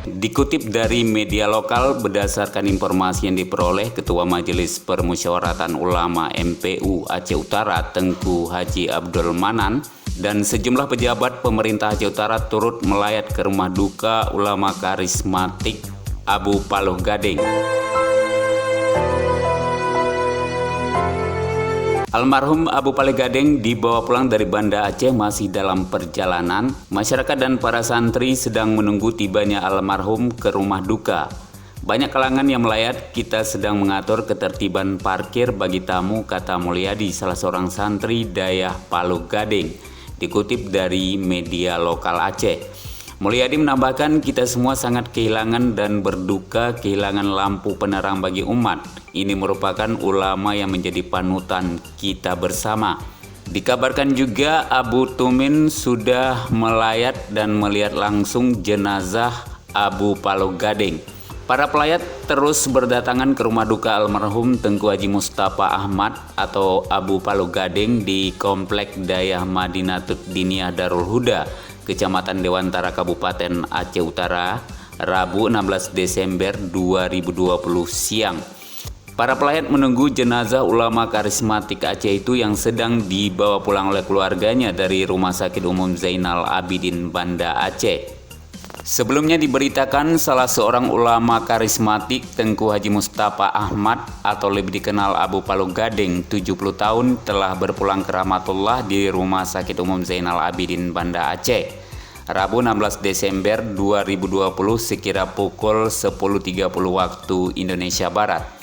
Dikutip dari media lokal berdasarkan informasi yang diperoleh Ketua Majelis Permusyawaratan Ulama MPU Aceh Utara Tengku Haji Abdul Manan dan sejumlah pejabat pemerintah Aceh Utara turut melayat ke rumah duka ulama karismatik Abu Paloh Gading. Almarhum Abu Paloh Gading dibawa pulang dari Banda Aceh masih dalam perjalanan. Masyarakat dan para santri sedang menunggu tibanya almarhum ke rumah duka. Banyak kalangan yang melayat, kita sedang mengatur ketertiban parkir bagi tamu, kata Mulyadi, salah seorang santri Dayah Paloh Gading. Dikutip dari media lokal Aceh. Mulyadi menambahkan, kita semua sangat kehilangan dan berduka kehilangan lampu penerang bagi umat. Ini merupakan ulama yang menjadi panutan kita bersama. Dikabarkan juga Abu Tumin sudah melayat dan melihat langsung jenazah Abu Paloh Gading. Para pelayat terus berdatangan ke rumah duka almarhum Tengku Haji Mustafa Ahmad atau Abu Paloh Gading di Komplek Dayah Madinatul Diniyah Darul Huda, Kecamatan Dewantara, Kabupaten Aceh Utara, Rabu 16 Desember 2020 siang. Para pelayat menunggu jenazah ulama karismatik Aceh itu yang sedang dibawa pulang oleh keluarganya dari Rumah Sakit Umum Zainal Abidin Banda Aceh. Sebelumnya diberitakan salah seorang ulama karismatik Tengku Haji Mustafa Ahmad atau lebih dikenal Abu Paloh Gading 70 tahun telah berpulang ke rahmatullah di Rumah Sakit Umum Zainal Abidin Banda Aceh. Rabu 16 Desember 2020 sekira pukul 10.30 waktu Indonesia Barat.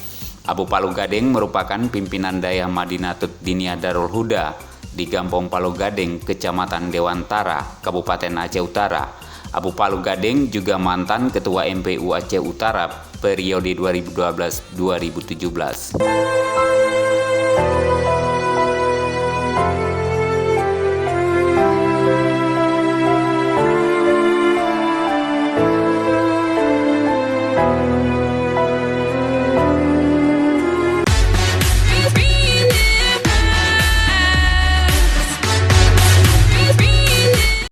Abu Paloh Gading merupakan pimpinan Dayah Madinatul Diniyah Darul Huda di Gampong Paloh Gading, Kecamatan Dewantara, Kabupaten Aceh Utara. Abu Paloh Gading juga mantan Ketua MPU Aceh Utara periode 2012-2017.